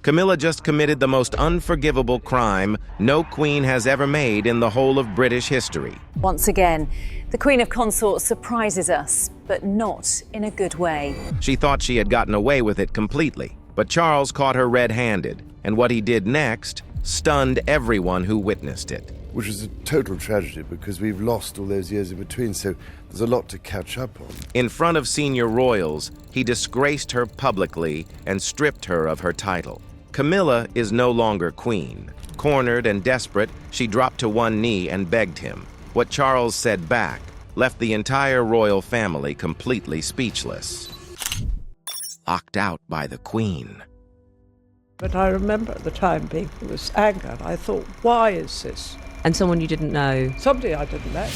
Camilla just committed the most unforgivable crime no queen has ever made in the whole of British history. Once again, the Queen of Consorts surprises us, but not in a good way. She thought she had gotten away with it completely, but Charles caught her red-handed, and what he did next stunned everyone who witnessed it. Which was a total tragedy because we've lost all those years in between, so there's a lot to catch up on. In front of senior royals, he disgraced her publicly and stripped her of her title. Camilla is no longer queen. Cornered and desperate, she dropped to one knee and begged him. What Charles said back left the entire royal family completely speechless. Locked out by the queen. But I remember at the time being full of anger. I thought, why is this? And someone you didn't know? Somebody I didn't know.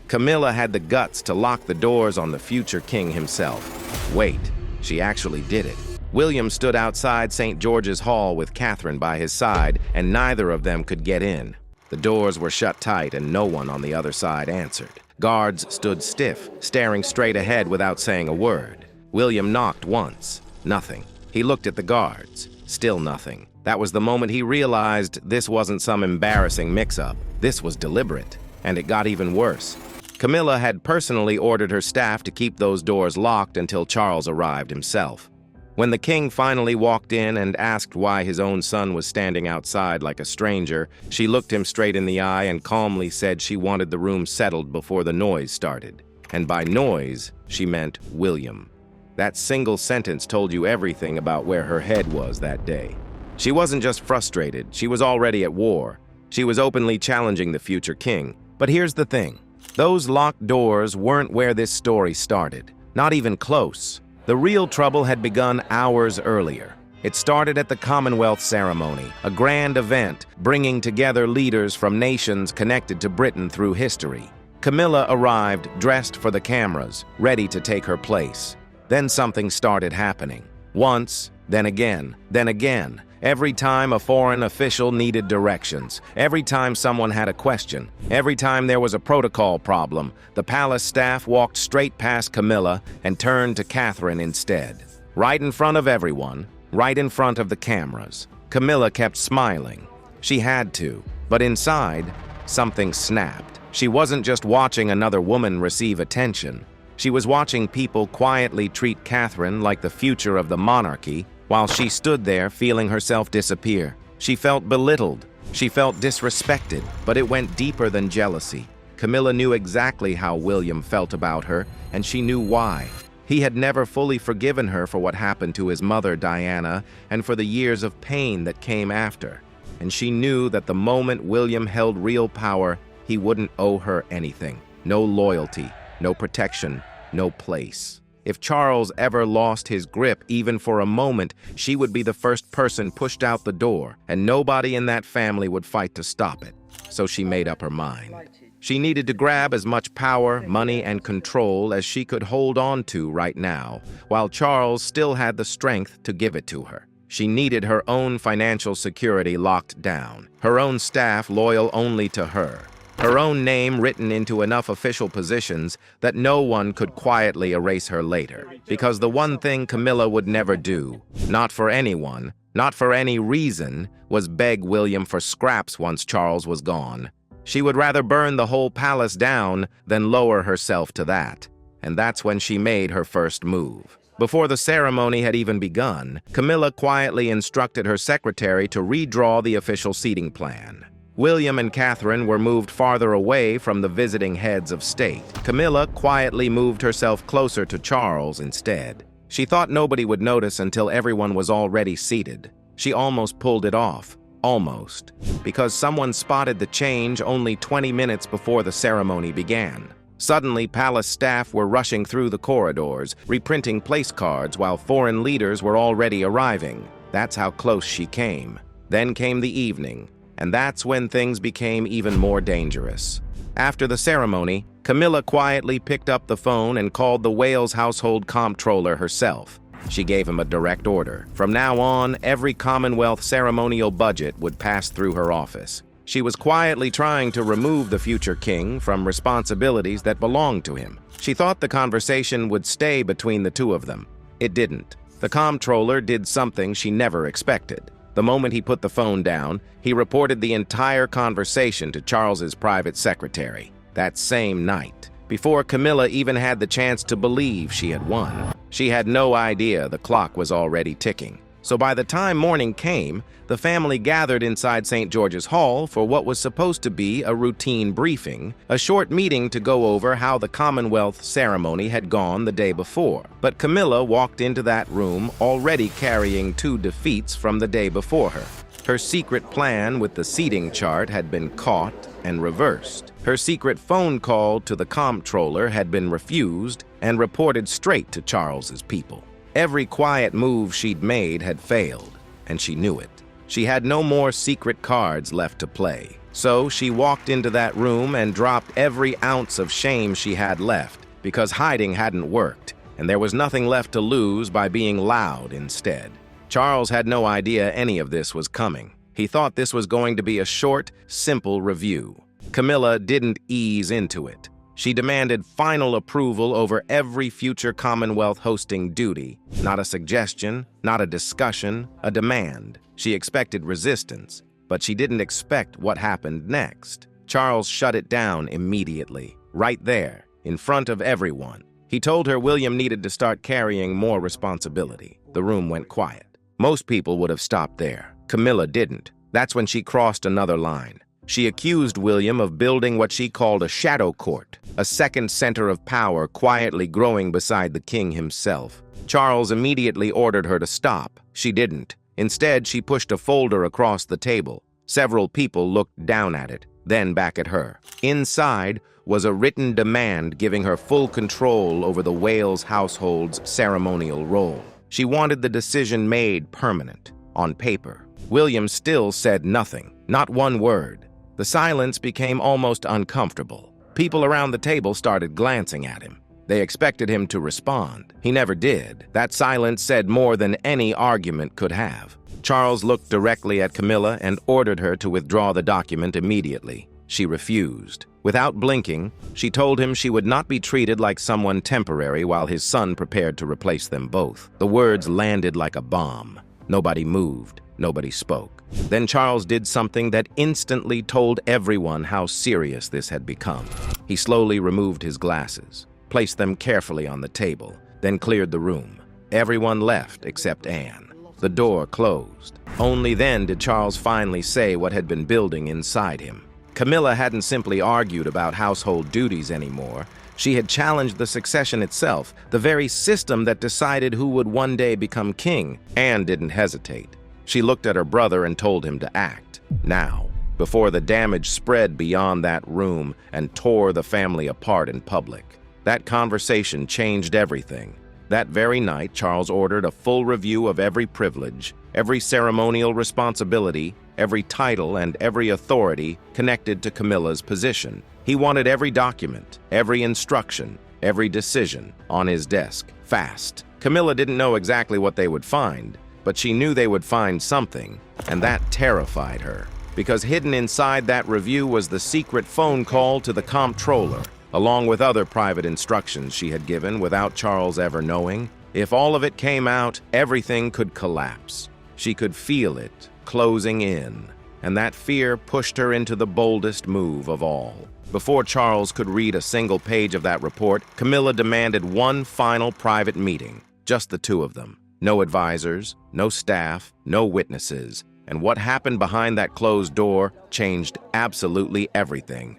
Camilla had the guts to lock the doors on the future king himself. Wait, she actually did it. William stood outside St. George's Hall with Catherine by his side, and neither of them could get in. The doors were shut tight and no one on the other side answered. Guards stood stiff, staring straight ahead without saying a word. William knocked once. Nothing. He looked at the guards. Still nothing. That was the moment he realized this wasn't some embarrassing mix-up. This was deliberate, and it got even worse. Camilla had personally ordered her staff to keep those doors locked until Charles arrived himself. When the king finally walked in and asked why his own son was standing outside like a stranger, she looked him straight in the eye and calmly said she wanted the room settled before the noise started. And by noise, she meant William. That single sentence told you everything about where her head was that day. She wasn't just frustrated, she was already at war. She was openly challenging the future king. But here's the thing. Those locked doors weren't where this story started. Not even close. The real trouble had begun hours earlier. It started at the Commonwealth ceremony, a grand event bringing together leaders from nations connected to Britain through history. Camilla arrived dressed for the cameras, ready to take her place. Then something started happening. Once, then again, then again. Every time a foreign official needed directions, every time someone had a question, every time there was a protocol problem, the palace staff walked straight past Camilla and turned to Catherine instead. Right in front of everyone, right in front of the cameras. Camilla kept smiling. She had to, but inside, something snapped. She wasn't just watching another woman receive attention. She was watching people quietly treat Catherine like the future of the monarchy, while she stood there feeling herself disappear. She felt belittled. She felt disrespected, but it went deeper than jealousy. Camilla knew exactly how William felt about her, and she knew why. He had never fully forgiven her for what happened to his mother, Diana, and for the years of pain that came after. And she knew that the moment William held real power, he wouldn't owe her anything. No loyalty, no protection, no place. If Charles ever lost his grip even for a moment, she would be the first person pushed out the door, and nobody in that family would fight to stop it. So she made up her mind. She needed to grab as much power, money, and control as she could hold on to right now, while Charles still had the strength to give it to her. She needed her own financial security locked down, her own staff loyal only to her, her own name written into enough official positions that no one could quietly erase her later. Because the one thing Camilla would never do, not for anyone, not for any reason, was beg William for scraps once Charles was gone. She would rather burn the whole palace down than lower herself to that. And that's when she made her first move. Before the ceremony had even begun, Camilla quietly instructed her secretary to redraw the official seating plan. William and Catherine were moved farther away from the visiting heads of state. Camilla quietly moved herself closer to Charles instead. She thought nobody would notice until everyone was already seated. She almost pulled it off. Almost. Because someone spotted the change only 20 minutes before the ceremony began. Suddenly, palace staff were rushing through the corridors, reprinting place cards while foreign leaders were already arriving. That's how close she came. Then came the evening. And that's when things became even more dangerous. After the ceremony, Camilla quietly picked up the phone and called the Wales household comptroller herself. She gave him a direct order. From now on, every Commonwealth ceremonial budget would pass through her office. She was quietly trying to remove the future king from responsibilities that belonged to him. She thought the conversation would stay between the two of them. It didn't. The comptroller did something she never expected. The moment he put the phone down, he reported the entire conversation to Charles's private secretary that same night, before Camilla even had the chance to believe she had won. She had no idea the clock was already ticking. So by the time morning came, the family gathered inside St. George's Hall for what was supposed to be a routine briefing, a short meeting to go over how the Commonwealth ceremony had gone the day before. But Camilla walked into that room already carrying 2 defeats from the day before her. Her secret plan with the seating chart had been caught and reversed. Her secret phone call to the comptroller had been refused and reported straight to Charles's people. Every quiet move she'd made had failed, and she knew it. She had no more secret cards left to play. So she walked into that room and dropped every ounce of shame she had left, because hiding hadn't worked, and there was nothing left to lose by being loud instead. Charles had no idea any of this was coming. He thought this was going to be a short, simple review. Camilla didn't ease into it. She demanded final approval over every future Commonwealth hosting duty. Not a suggestion, not a discussion, a demand. She expected resistance, but she didn't expect what happened next. Charles shut it down immediately, right there, in front of everyone. He told her William needed to start carrying more responsibility. The room went quiet. Most people would have stopped there. Camilla didn't. That's when she crossed another line. She accused William of building what she called a shadow court, a second center of power quietly growing beside the king himself. Charles immediately ordered her to stop. She didn't. Instead, she pushed a folder across the table. Several people looked down at it, then back at her. Inside was a written demand giving her full control over the Wales household's ceremonial role. She wanted the decision made permanent, on paper. William still said nothing, not one word. The silence became almost uncomfortable. People around the table started glancing at him. They expected him to respond. He never did. That silence said more than any argument could have. Charles looked directly at Camilla and ordered her to withdraw the document immediately. She refused. Without blinking, she told him she would not be treated like someone temporary while his son prepared to replace them both. The words landed like a bomb. Nobody moved. Nobody spoke. Then Charles did something that instantly told everyone how serious this had become. He slowly removed his glasses, placed them carefully on the table, then cleared the room. Everyone left except Anne. The door closed. Only then did Charles finally say what had been building inside him. Camilla hadn't simply argued about household duties anymore. She had challenged the succession itself, the very system that decided who would one day become king. Anne didn't hesitate. She looked at her brother and told him to act, now, before the damage spread beyond that room and tore the family apart in public. That conversation changed everything. That very night, Charles ordered a full review of every privilege, every ceremonial responsibility, every title, and every authority connected to Camilla's position. He wanted every document, every instruction, every decision on his desk, fast. Camilla didn't know exactly what they would find, but she knew they would find something, and that terrified her. Because hidden inside that review was the secret phone call to the comptroller, along with other private instructions she had given without Charles ever knowing. If all of it came out, everything could collapse. She could feel it closing in, and that fear pushed her into the boldest move of all. Before Charles could read a single page of that report, Camilla demanded one final private meeting, just the two of them. No advisors, no staff, no witnesses, and what happened behind that closed door changed absolutely everything.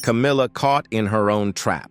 Camilla caught in her own trap.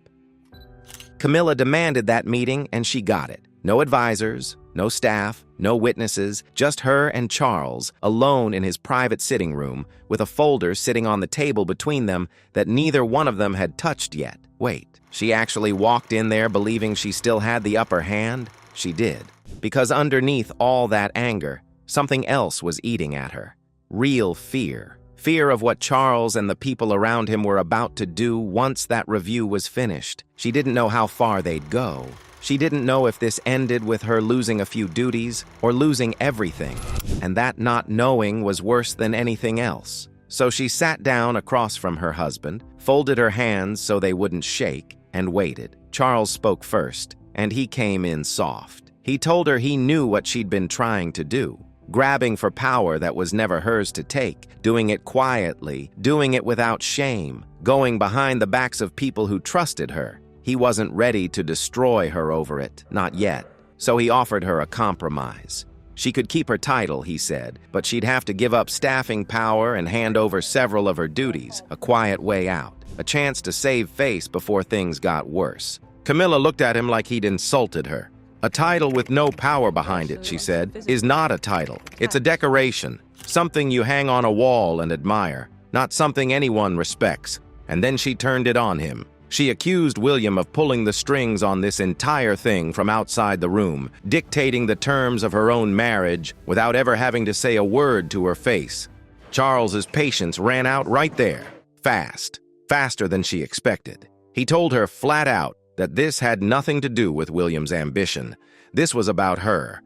Camilla demanded that meeting, and she got it. No advisors, no staff, no witnesses, just her and Charles, alone in his private sitting room, with a folder sitting on the table between them that neither one of them had touched yet. Wait, she actually walked in there believing she still had the upper hand? She did. Because underneath all that anger, something else was eating at her. Real fear. Fear of what Charles and the people around him were about to do once that review was finished. She didn't know how far they'd go. She didn't know if this ended with her losing a few duties or losing everything. And that not knowing was worse than anything else. So she sat down across from her husband, folded her hands so they wouldn't shake, and waited. Charles spoke first, and he came in soft. He told her he knew what she'd been trying to do. grabbing for power that was never hers to take, doing it quietly, doing it without shame, going behind the backs of people who trusted her. He wasn't ready to destroy her over it, not yet. So he offered her a compromise. She could keep her title, he said, but she'd have to give up staffing power and hand over several of her duties, a quiet way out, a chance to save face before things got worse. Camilla looked at him like he'd insulted her. A title with no power behind it, she said, is not a title. It's a decoration, something you hang on a wall and admire, not something anyone respects. And then she turned it on him. She accused William of pulling the strings on this entire thing from outside the room, dictating the terms of her own marriage without ever having to say a word to her face. Charles's patience ran out right there, fast, faster than she expected. He told her flat out that this had nothing to do with William's ambition. This was about her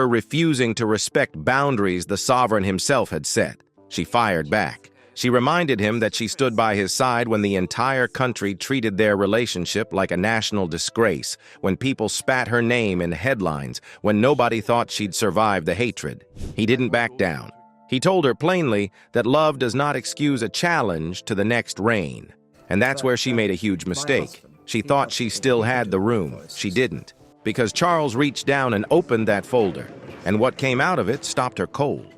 refusing to respect boundaries the sovereign himself had set. She fired back. She reminded him that she stood by his side when the entire country treated their relationship like a national disgrace, when people spat her name in headlines, when nobody thought she'd survive the hatred. He didn't back down. He told her plainly that love does not excuse a challenge to the next reign. And that's where she made a huge mistake. She thought she still had the room. She didn't, because Charles reached down and opened that folder, and what came out of it stopped her cold.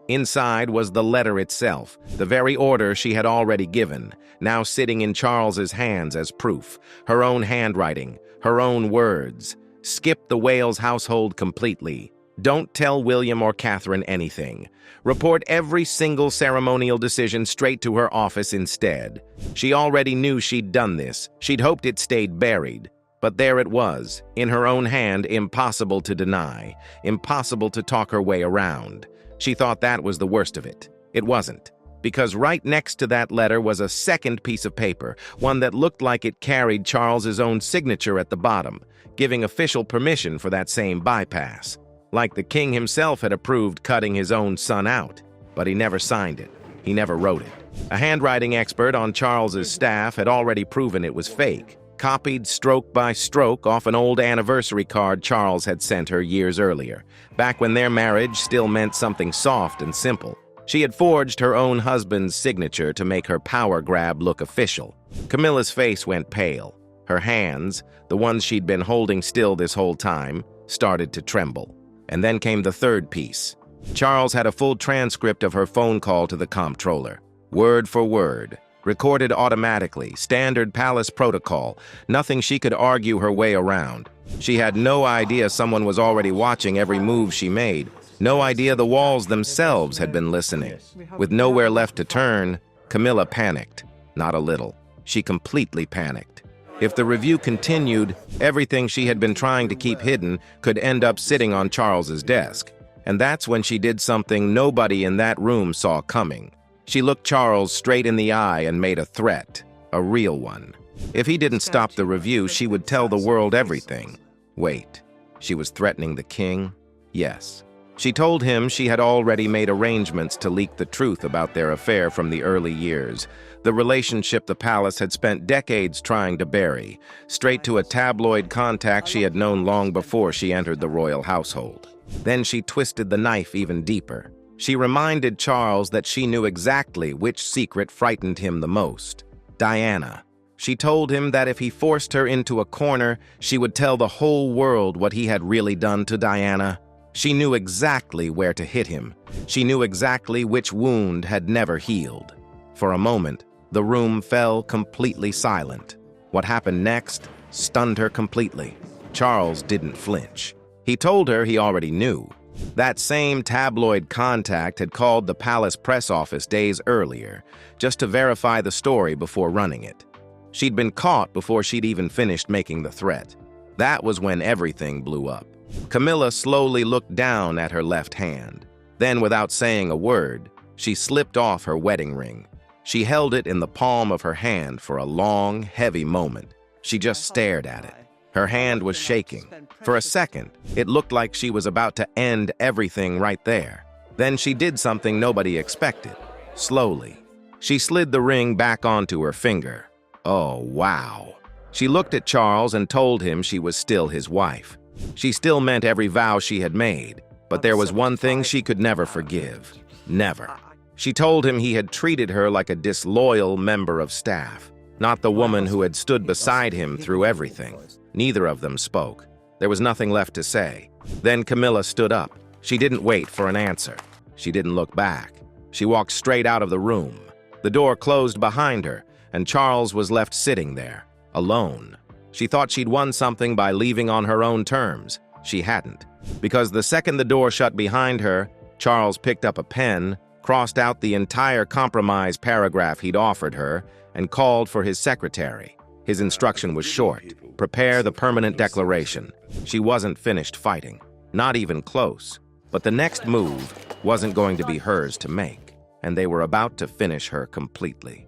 Inside was the letter itself, the very order she had already given, now sitting in Charles's hands as proof. Her own handwriting, her own words. Skip the Wales household completely. Don't tell William or Catherine anything. Report every single ceremonial decision straight to her office instead. She already knew she'd done this. She'd hoped it stayed buried. But there it was, in her own hand, impossible to deny, impossible to talk her way around. She thought that was the worst of it. It wasn't, because right next to that letter was a second piece of paper, one that looked like it carried Charles's own signature at the bottom, giving official permission for that same bypass. Like the king himself had approved cutting his own son out, but he never signed it. He never wrote it. A handwriting expert on Charles's staff had already proven it was fake, copied stroke by stroke off an old anniversary card Charles had sent her years earlier, back when their marriage still meant something soft and simple. She had forged her own husband's signature to make her power grab look official. Camilla's face went pale. Her hands, the ones she'd been holding still this whole time, started to tremble. And then came the third piece. Charles had a full transcript of her phone call to the comptroller, word for word. Recorded automatically, standard palace protocol, nothing she could argue her way around. She had no idea someone was already watching every move she made, no idea the walls themselves had been listening. With nowhere left to turn, Camilla panicked, not a little. She completely panicked. If the review continued, everything she had been trying to keep hidden could end up sitting on Charles's desk. And that's when she did something nobody in that room saw coming. She looked Charles straight in the eye and made a threat, a real one. If he didn't stop the review, she would tell the world everything. Wait, she was threatening the king? Yes. She told him she had already made arrangements to leak the truth about their affair from the early years, the relationship the palace had spent decades trying to bury, straight to a tabloid contact she had known long before she entered the royal household. Then she twisted the knife even deeper. She reminded Charles that she knew exactly which secret frightened him the most. Diana. She told him that if he forced her into a corner, she would tell the whole world what he had really done to Diana. She knew exactly where to hit him. She knew exactly which wound had never healed. For a moment, the room fell completely silent. What happened next stunned her completely. Charles didn't flinch. He told her he already knew. That same tabloid contact had called the palace press office days earlier, just to verify the story before running it. She'd been caught before she'd even finished making the threat. That was when everything blew up. Camilla slowly looked down at her left hand. Then, without saying a word, she slipped off her wedding ring. She held it in the palm of her hand for a long, heavy moment. She just stared at it. Her hand was shaking. For a second, it looked like she was about to end everything right there. Then she did something nobody expected. Slowly, she slid the ring back onto her finger. Oh, wow. She looked at Charles and told him she was still his wife. She still meant every vow she had made, But there was one thing she could never forgive. Never. She told him he had treated her like a disloyal member of staff, not the woman who had stood beside him through everything. Neither of them spoke. There was nothing left to say. Then Camilla stood up. She didn't wait for an answer. She didn't look back. She walked straight out of the room. The door closed behind her, and Charles was left sitting there, alone. She thought she'd won something by leaving on her own terms. She hadn't. Because the second the door shut behind her, Charles picked up a pen, crossed out the entire compromise paragraph he'd offered her, and called for his secretary. His instruction was short: prepare the permanent declaration. She wasn't finished fighting, not even close. But the next move wasn't going to be hers to make, and they were about to finish her completely.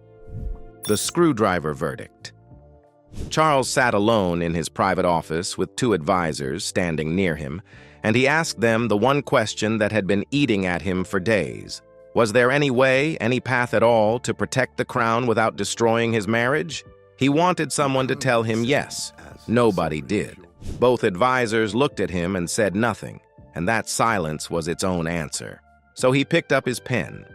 The screwdriver verdict. Charles sat alone in his private office with two advisors standing near him, and he asked them the one question that had been eating at him for days. Was there any way, any path at all, to protect the crown without destroying his marriage? He wanted someone to tell him yes. Nobody did. Both advisors looked at him and said nothing, and that silence was its own answer. So he picked up his pen.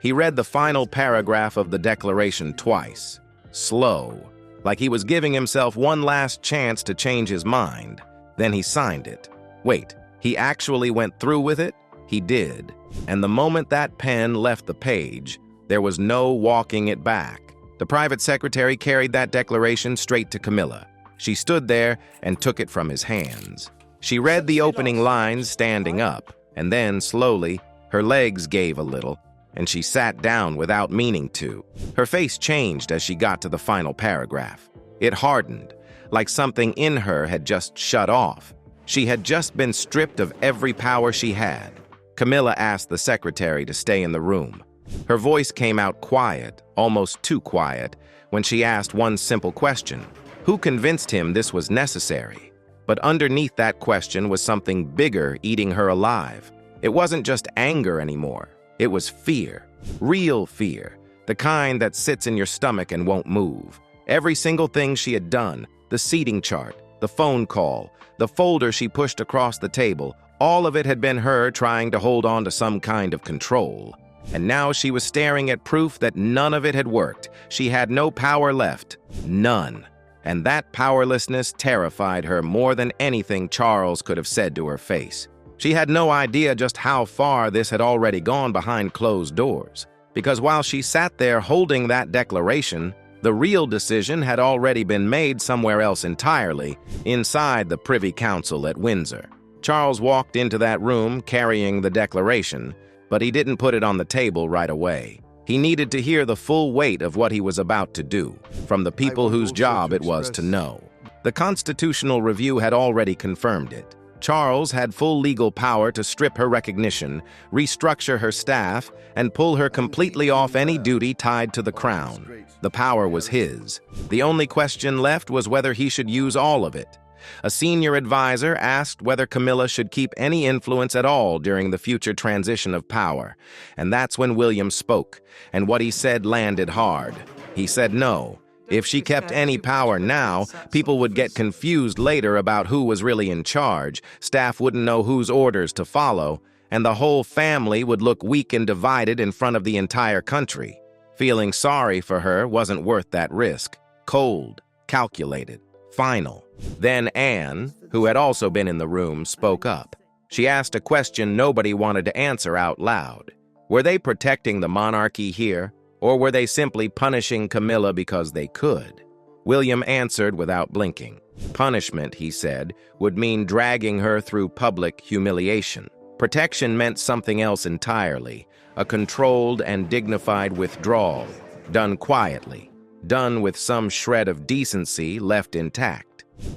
He read the final paragraph of the declaration twice, slow, like he was giving himself one last chance to change his mind. Then he signed it. Wait, he actually went through with it? He did. And the moment that pen left the page, there was no walking it back. The private secretary carried that declaration straight to Camilla. She stood there and took it from his hands. She read the opening lines standing up, and then, slowly, her legs gave a little, and she sat down without meaning to. Her face changed as she got to the final paragraph. It hardened, like something in her had just shut off. She had just been stripped of every power she had. Camilla asked the secretary to stay in the room. Her voice came out quiet, almost too quiet, when she asked one simple question: who convinced him this was necessary? But underneath that question was something bigger eating her alive. It wasn't just anger anymore. It was fear. Real fear. The kind that sits in your stomach and won't move. Every single thing she had done, the seating chart, the phone call, the folder she pushed across the table, all of it had been her trying to hold on to some kind of control. And now she was staring at proof that none of it had worked. She had no power left. None. And that powerlessness terrified her more than anything Charles could have said to her face. She had no idea just how far this had already gone behind closed doors. Because while she sat there holding that declaration, the real decision had already been made somewhere else entirely, inside the Privy Council at Windsor. Charles walked into that room carrying the declaration, but he didn't put it on the table right away. He needed to hear the full weight of what he was about to do, from the people whose job it was to know. The Constitutional Review had already confirmed it. Charles had full legal power to strip her recognition, restructure her staff, and pull her completely off any duty tied to the crown. The power was his. The only question left was whether he should use all of it. A senior advisor asked whether Camilla should keep any influence at all during the future transition of power, and that's when William spoke, and what he said landed hard. He said no. If she kept any power now, people would get confused later about who was really in charge, staff wouldn't know whose orders to follow, and the whole family would look weak and divided in front of the entire country. Feeling sorry for her wasn't worth that risk. Cold, calculated, final. Then Anne, who had also been in the room, spoke up. She asked a question nobody wanted to answer out loud. Were they protecting the monarchy here, or were they simply punishing Camilla because they could? William answered without blinking. Punishment, he said, would mean dragging her through public humiliation. Protection meant something else entirely, a controlled and dignified withdrawal, done quietly, done with some shred of decency left intact.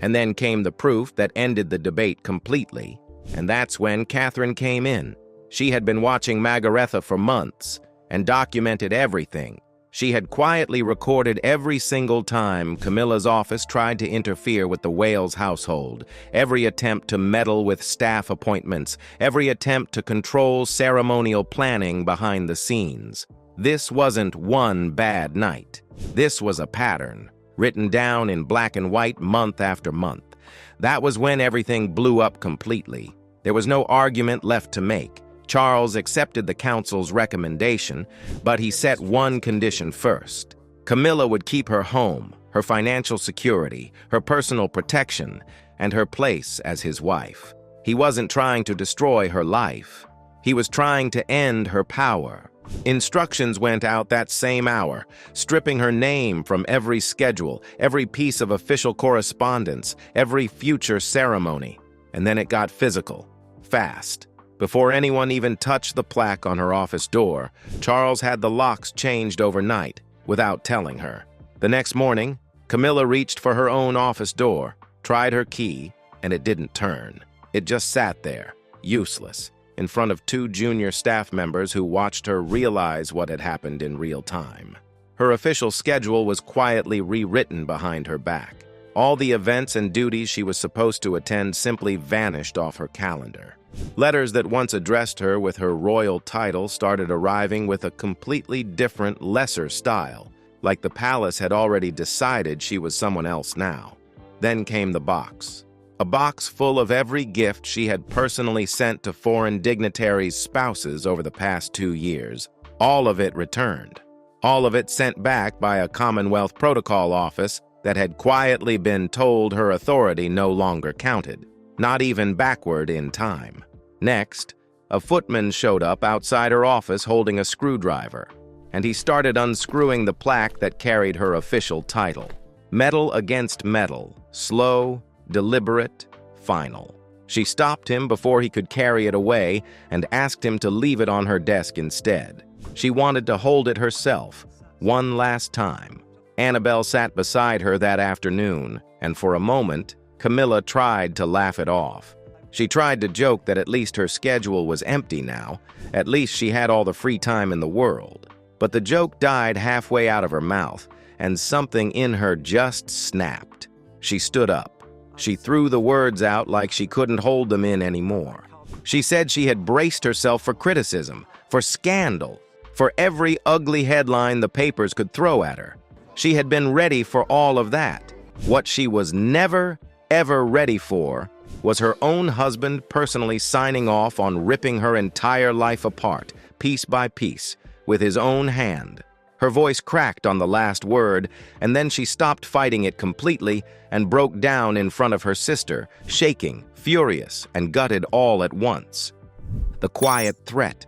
And then came the proof that ended the debate completely, and that's when Catherine came in. She had been watching Margaretha for months and documented everything. She had quietly recorded every single time Camilla's office tried to interfere with the Wales household, every attempt to meddle with staff appointments, every attempt to control ceremonial planning behind the scenes. This wasn't one bad night. This was a pattern, written down in black and white month after month. That was when everything blew up completely. There was no argument left to make. Charles accepted the council's recommendation, but he set one condition first. Camilla would keep her home, her financial security, her personal protection, and her place as his wife. He wasn't trying to destroy her life. He was trying to end her power. Instructions went out that same hour, stripping her name from every schedule, every piece of official correspondence, every future ceremony. And then it got physical, fast. Before anyone even touched the plaque on her office door, Charles had the locks changed overnight, without telling her. The next morning, Camilla reached for her own office door, tried her key, and it didn't turn. It just sat there, useless, in front of 2 junior staff members who watched her realize what had happened in real time. Her official schedule was quietly rewritten behind her back. All the events and duties she was supposed to attend simply vanished off her calendar. Letters that once addressed her with her royal title started arriving with a completely different, lesser style, like the palace had already decided she was someone else now. Then came the box. A box full of every gift she had personally sent to foreign dignitaries' spouses over the past 2 years. All of it returned. All of it sent back by a Commonwealth Protocol office that had quietly been told her authority no longer counted, not even backward in time. Next, a footman showed up outside her office holding a screwdriver, and he started unscrewing the plaque that carried her official title. Metal against metal, slow, deliberate, final. She stopped him before he could carry it away and asked him to leave it on her desk instead. She wanted to hold it herself, one last time. Annabelle sat beside her that afternoon, and for a moment, Camilla tried to laugh it off. She tried to joke that at least her schedule was empty now, at least she had all the free time in the world. But the joke died halfway out of her mouth, and something in her just snapped. She stood up. She threw the words out like she couldn't hold them in anymore. She said she had braced herself for criticism, for scandal, for every ugly headline the papers could throw at her. She had been ready for all of that. What she was never, ever ready for was her own husband personally signing off on ripping her entire life apart, piece by piece, with his own hand. Her voice cracked on the last word, and then she stopped fighting it completely and broke down in front of her sister, shaking, furious, and gutted all at once. The quiet threat.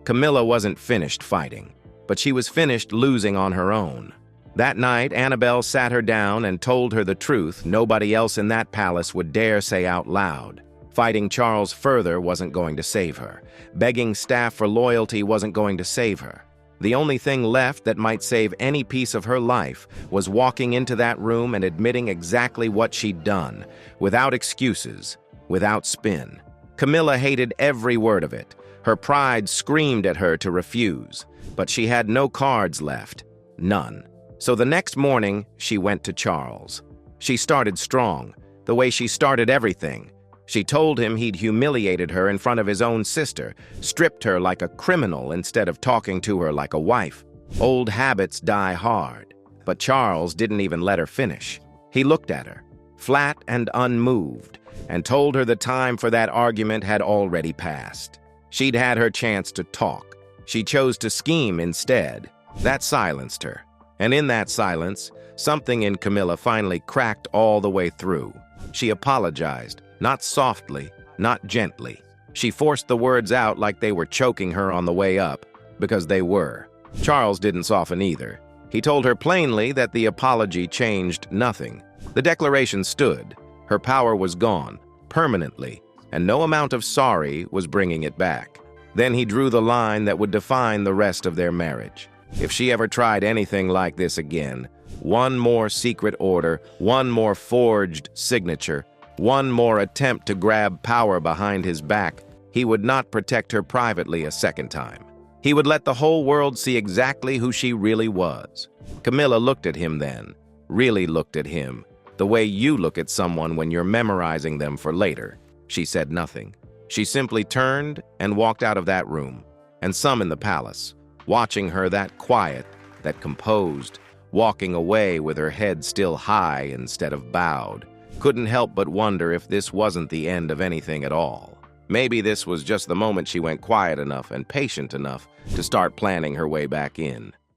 Camilla wasn't finished fighting, but she was finished losing on her own. That night, Annabelle sat her down and told her the truth nobody else in that palace would dare say out loud. Fighting Charles further wasn't going to save her. Begging staff for loyalty wasn't going to save her. The only thing left that might save any piece of her life was walking into that room and admitting exactly what she'd done, without excuses, without spin. Camilla hated every word of it. Her pride screamed at her to refuse, but she had no cards left. None. So the next morning, she went to Charles. She started strong, the way she started everything. She told him he'd humiliated her in front of his own sister, stripped her like a criminal instead of talking to her like a wife. Old habits die hard. But Charles didn't even let her finish. He looked at her, flat and unmoved, and told her the time for that argument had already passed. She'd had her chance to talk. She chose to scheme instead. That silenced her. And in that silence, something in Camilla finally cracked all the way through. She apologized, not softly, not gently. She forced the words out like they were choking her on the way up, because they were. Charles didn't soften either. He told her plainly that the apology changed nothing. The declaration stood. Her power was gone, permanently, and no amount of sorry was bringing it back. Then he drew the line that would define the rest of their marriage. If she ever tried anything like this again, one more secret order, one more forged signature, one more attempt to grab power behind his back, he would not protect her privately a second time. He would let the whole world see exactly who she really was. Camilla looked at him then, really looked at him, the way you look at someone when you're memorizing them for later. She said nothing. She simply turned and walked out of that room, and some in the palace, watching her that quiet, that composed, walking away with her head still high instead of bowed, couldn't help but wonder if this wasn't the end of anything at all. Maybe this was just the moment she went quiet enough and patient enough to start planning her way back in.